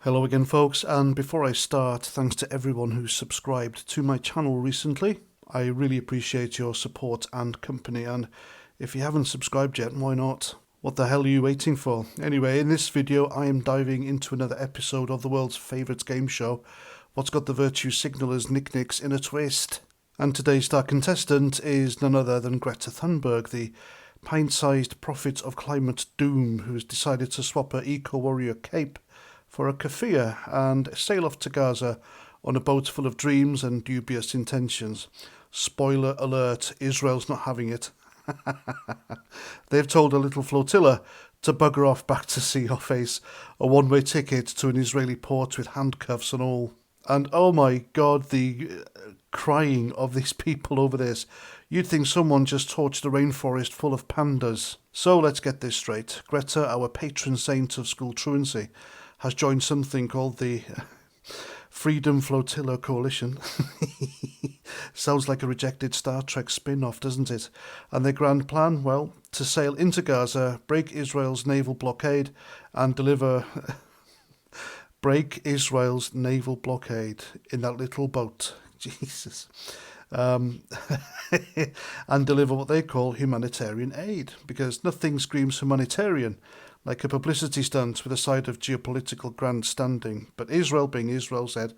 Hello again folks, and before I start, thanks to everyone who's subscribed to my channel recently. I really appreciate your support and company, and if you haven't subscribed yet, why not? What the hell are you waiting for? Anyway, in this video I am diving into another episode of the world's favourite game show, What's Got the Virtue Signalers Knickknacks in a Twist. And today's star contestant is none other than Greta Thunberg, the pint-sized prophet of climate doom who has decided to swap her eco-warrior cape for a keffiyeh and sail off to Gaza on a boat full of dreams and dubious intentions. Spoiler alert, Israel's not having it. They've told a little flotilla to bugger off back to sea or face a one-way ticket to an Israeli port with handcuffs and all. And oh my god, the crying of these people over this. You'd think someone just torched a rainforest full of pandas. So let's get this straight. Greta, our patron saint of school truancy, has joined something called the Freedom Flotilla Coalition. Sounds like a rejected Star Trek spin-off, doesn't it? And their grand plan, well, to sail into Gaza, break Israel's naval blockade, and break Israel's naval blockade in that little boat. Jesus. And deliver what they call humanitarian aid, because nothing screams humanitarian like a publicity stunt with a side of geopolitical grandstanding. But Israel, being Israel, said,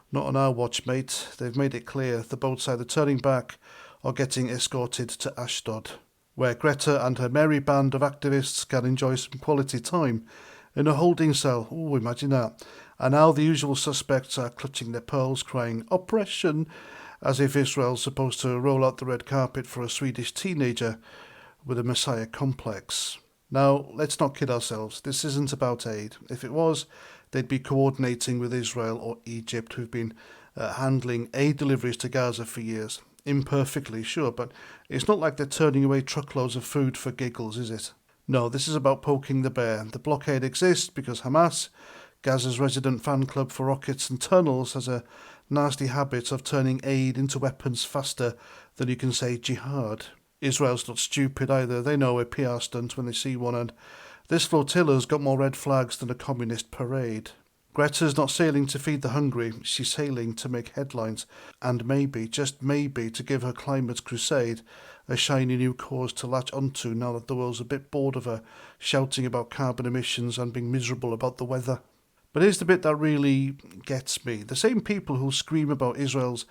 not on our watch, mate. They've made it clear the boat's either turning back or getting escorted to Ashdod, where Greta and her merry band of activists can enjoy some quality time in a holding cell. Oh, imagine that. And now the usual suspects are clutching their pearls, crying, oppression, as if Israel's supposed to roll out the red carpet for a Swedish teenager with a messiah complex. Now, let's not kid ourselves. This isn't about aid. If it was, they'd be coordinating with Israel or Egypt, who've been handling aid deliveries to Gaza for years. Imperfectly, sure, but it's not like they're turning away truckloads of food for giggles, is it? No, this is about poking the bear. The blockade exists because Hamas, Gaza's resident fan club for rockets and tunnels, has a nasty habit of turning aid into weapons faster than you can say jihad. Israel's not stupid either. They know a PR stunt when they see one, and this flotilla's got more red flags than a communist parade. Greta's not sailing to feed the hungry, she's sailing to make headlines, and maybe, just maybe, to give her climate crusade a shiny new cause to latch onto now that the world's a bit bored of her shouting about carbon emissions and being miserable about the weather. But here's the bit that really gets me. The same people who scream about Israel's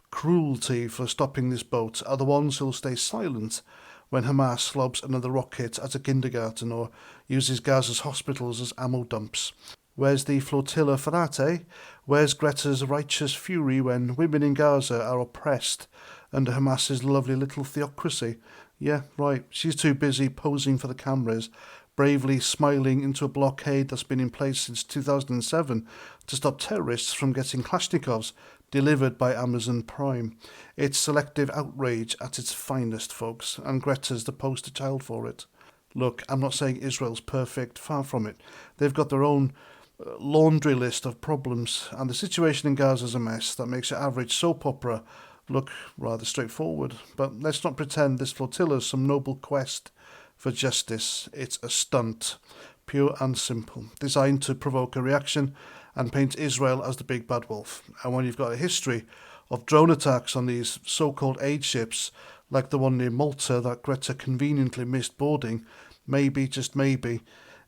cruelty for stopping this boat are the ones who'll stay silent when Hamas slobs another rocket at a kindergarten or uses Gaza's hospitals as ammo dumps. Where's the flotilla for that, eh? Where's Greta's righteous fury when women in Gaza are oppressed under Hamas's lovely little theocracy? Yeah, right, she's too busy posing for the cameras, bravely smiling into a blockade that's been in place since 2007 to stop terrorists from getting Kalashnikovs delivered by Amazon Prime. It's selective outrage at its finest, folks, and Greta's the poster child for it. Look, I'm not saying Israel's perfect, far from it. They've got their own laundry list of problems, and the situation in Gaza's a mess that makes your average soap opera look rather straightforward. But let's not pretend this flotilla's some noble quest for justice. It's a stunt, pure and simple, designed to provoke a reaction and paint Israel as the big bad wolf. And when you've got a history of drone attacks on these so-called aid ships, like the one near Malta that Greta conveniently missed boarding, maybe, just maybe,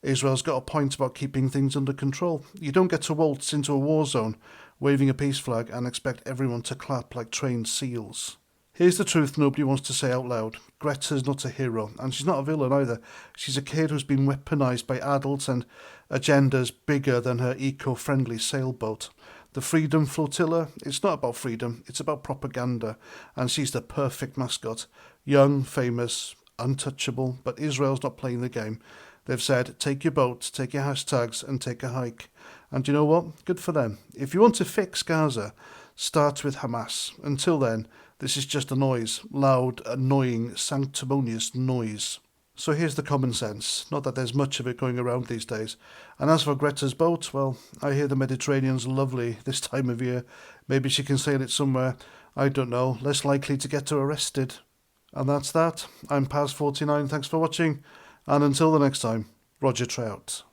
Israel's got a point about keeping things under control. You don't get to waltz into a war zone, waving a peace flag and expect everyone to clap like trained seals. Here's the truth nobody wants to say out loud. Greta's not a hero, and she's not a villain either. She's a kid who's been weaponized by adults and agendas bigger than her eco-friendly sailboat. The Freedom Flotilla, it's not about freedom, it's about propaganda, and she's the perfect mascot. Young, famous, untouchable, but Israel's not playing the game. They've said, take your boat, take your hashtags, and take a hike. And you know what? Good for them. If you want to fix Gaza, start with Hamas. Until then, this is just a noise. Loud, annoying, sanctimonious noise. So here's the common sense. Not that there's much of it going around these days. And as for Greta's boat, well, I hear the Mediterranean's lovely this time of year. Maybe she can sail it somewhere, I don't know, less likely to get her arrested. And that's that. I'm Paz49. Thanks for watching. And until the next time, Roger Trout.